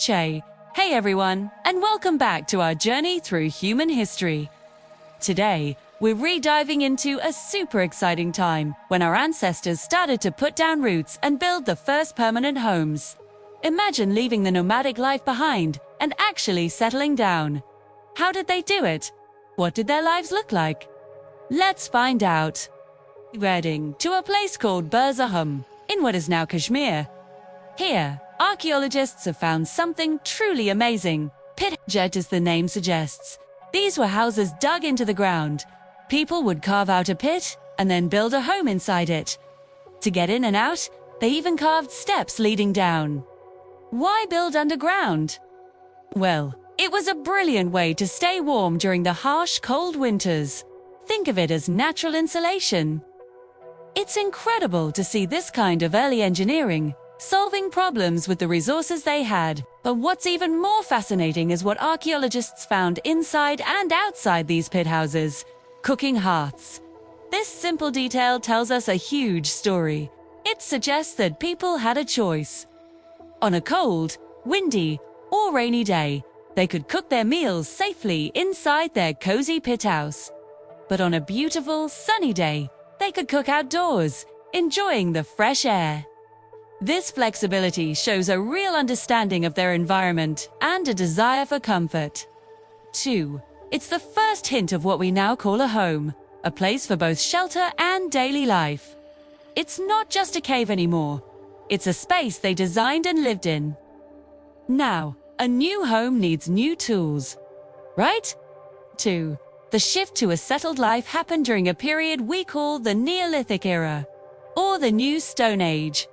Che. Hey everyone, and welcome back to our journey through human history. Today, we're re-diving into a super exciting time when our ancestors started to put down roots and build the first permanent homes. Imagine leaving the nomadic life behind and actually settling down. How did they do it? What did their lives look like? Let's find out. Heading to a place called Burzahum in what is now Kashmir. Here, archaeologists have found something truly amazing. Pit jet, as the name suggests. These were houses dug into the ground. People would carve out a pit and then build a home inside it. To get in and out, they even carved steps leading down. Why build underground? Well, it was a brilliant way to stay warm during the harsh, cold winters. Think of it as natural insulation. It's incredible to see this kind of early engineering, solving problems with the resources they had. But what's even more fascinating is what archaeologists found inside and outside these pit houses: cooking hearths. This simple detail tells us a huge story. It suggests that people had a choice. On a cold, windy, or rainy day, they could cook their meals safely inside their cozy pit house. But on a beautiful, sunny day, they could cook outdoors, enjoying the fresh air. This flexibility shows a real understanding of their environment and a desire for comfort. 2. It's the first hint of what we now call a home, a place for both shelter and daily life. It's not just a cave anymore. It's a space they designed and lived in. Now, a new home needs new tools, right? 2. The shift to a settled life happened during a period we call the Neolithic era, or the New Stone Age.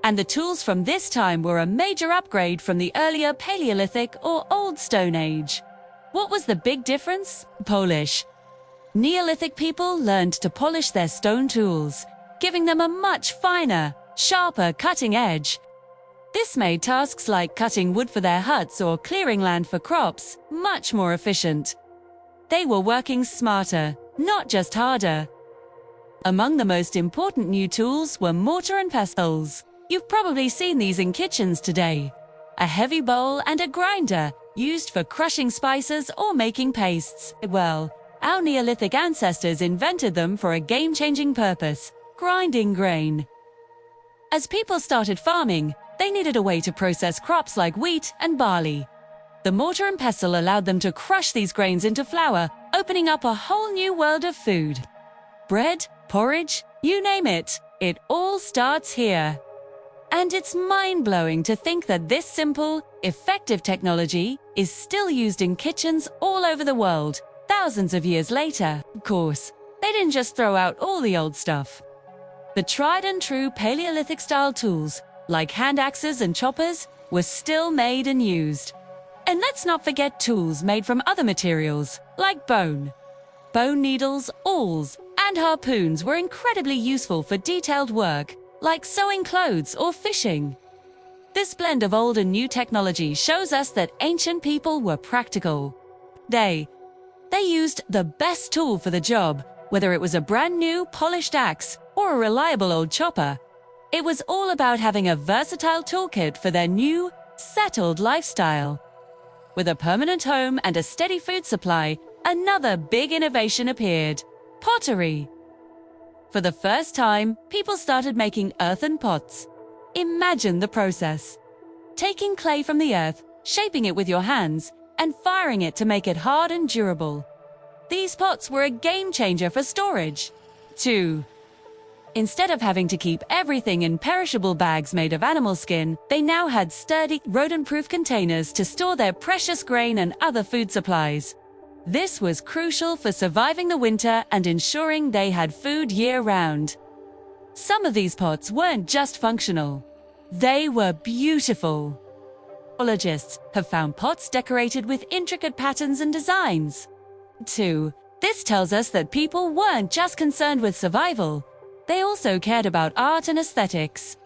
And the tools from this time were a major upgrade from the earlier Paleolithic or Old Stone Age. What was the big difference? Polish. Neolithic people learned to polish their stone tools, giving them a much finer, sharper cutting edge. This made tasks like cutting wood for their huts or clearing land for crops much more efficient. They were working smarter, not just harder. Among the most important new tools were mortar and pestles. You've probably seen these in kitchens today. A heavy bowl and a grinder used for crushing spices or making pastes. Well, our Neolithic ancestors invented them for a game-changing purpose: grinding grain. As people started farming, they needed a way to process crops like wheat and barley. The mortar and pestle allowed them to crush these grains into flour, opening up a whole new world of food. Bread, porridge, you name it, it all starts here. And it's mind-blowing to think that this simple, effective technology is still used in kitchens all over the world, thousands of years later. Of course, they didn't just throw out all the old stuff. The tried and true Paleolithic-style tools, like hand axes and choppers, were still made and used. And let's not forget tools made from other materials, like bone. Bone needles, awls, and harpoons were incredibly useful for detailed work, like sewing clothes or fishing. This blend of old and new technology shows us that ancient people were practical. They used the best tool for the job, whether it was a brand new polished axe or a reliable old chopper. It was all about having a versatile toolkit for their new, settled lifestyle. With a permanent home and a steady food supply, another big innovation appeared: pottery. For the first time, people started making earthen pots. Imagine the process: taking clay from the earth, shaping it with your hands, and firing it to make it hard and durable. These pots were a game changer for storage. 2. Instead of having to keep everything in perishable bags made of animal skin, they now had sturdy, rodent-proof containers to store their precious grain and other food supplies. This was crucial for surviving the winter and ensuring they had food year-round. Some of these pots weren't just functional. They were beautiful. Archaeologists have found pots decorated with intricate patterns and designs. 2. This tells us that people weren't just concerned with survival. They also cared about art and aesthetics.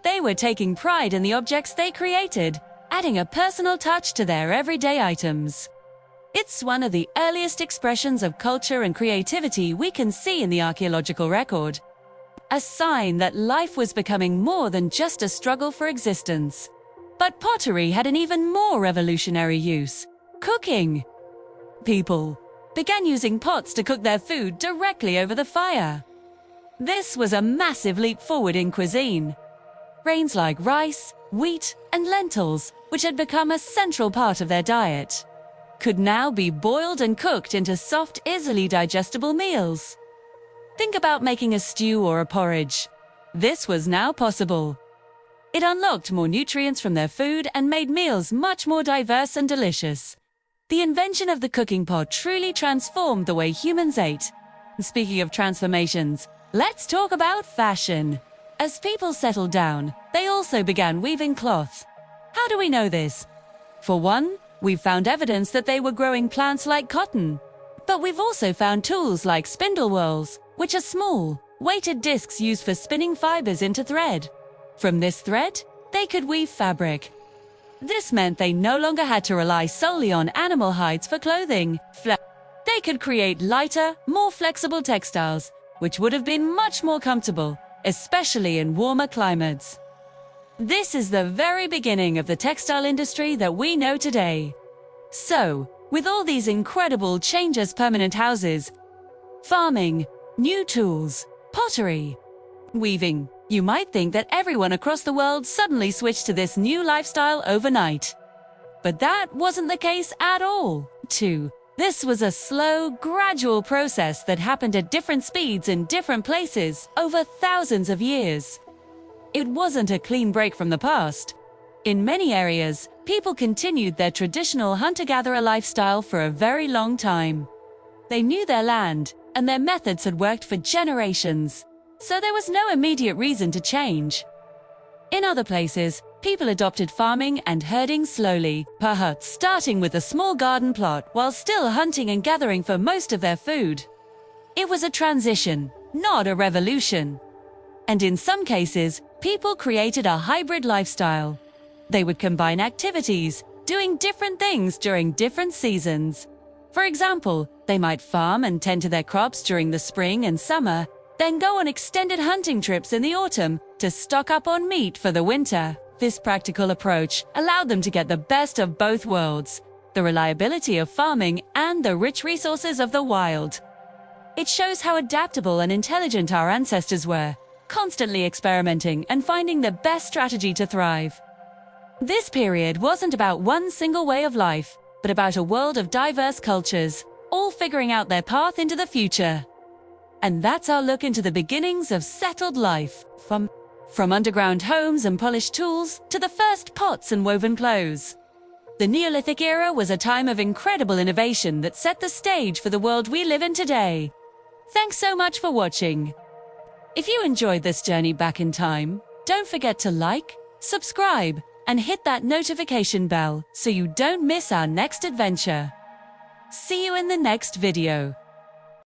They were taking pride in the objects they created, adding a personal touch to their everyday items. It's one of the earliest expressions of culture and creativity we can see in the archaeological record. A sign that life was becoming more than just a struggle for existence. But pottery had an even more revolutionary use: cooking. People began using pots to cook their food directly over the fire. This was a massive leap forward in cuisine. Grains like rice, wheat, and lentils, which had become a central part of their diet, could now be boiled and cooked into soft, easily digestible meals. Think about making a stew or a porridge. This was now possible. It unlocked more nutrients from their food and made meals much more diverse and delicious. The invention of the cooking pot truly transformed the way humans ate. Speaking of transformations, let's talk about fashion. As people settled down, they also began weaving cloth. How do we know this? For one, we've found evidence that they were growing plants like cotton. But we've also found tools like spindle whorls, which are small, weighted discs used for spinning fibers into thread. From this thread, they could weave fabric. This meant they no longer had to rely solely on animal hides for clothing. They could create lighter, more flexible textiles, which would have been much more comfortable, especially in warmer climates. This is the very beginning of the textile industry that we know today. So, with all these incredible changes, permanent houses, farming, new tools, pottery, weaving, you might think that everyone across the world suddenly switched to this new lifestyle overnight. But that wasn't the case at all. This was a slow, gradual process that happened at different speeds in different places over thousands of years. It wasn't a clean break from the past. In many areas, people continued their traditional hunter-gatherer lifestyle for a very long time. They knew their land, and their methods had worked for generations, so there was no immediate reason to change. In other places, people adopted farming and herding slowly, perhaps starting with a small garden plot while still hunting and gathering for most of their food. It was a transition, not a revolution. And in some cases, people created a hybrid lifestyle. They would combine activities, doing different things during different seasons. For example, they might farm and tend to their crops during the spring and summer, then go on extended hunting trips in the autumn to stock up on meat for the winter. This practical approach allowed them to get the best of both worlds, the reliability of farming and the rich resources of the wild. It shows how adaptable and intelligent our ancestors were, constantly experimenting and finding the best strategy to thrive. This period wasn't about one single way of life, but about a world of diverse cultures, all figuring out their path into the future. And that's our look into the beginnings of settled life, from underground homes and polished tools to the first pots and woven clothes. The Neolithic era was a time of incredible innovation that set the stage for the world we live in today. Thanks so much for watching. If you enjoyed this journey back in time, don't forget to like, subscribe, and hit that notification bell so you don't miss our next adventure. See you in the next video.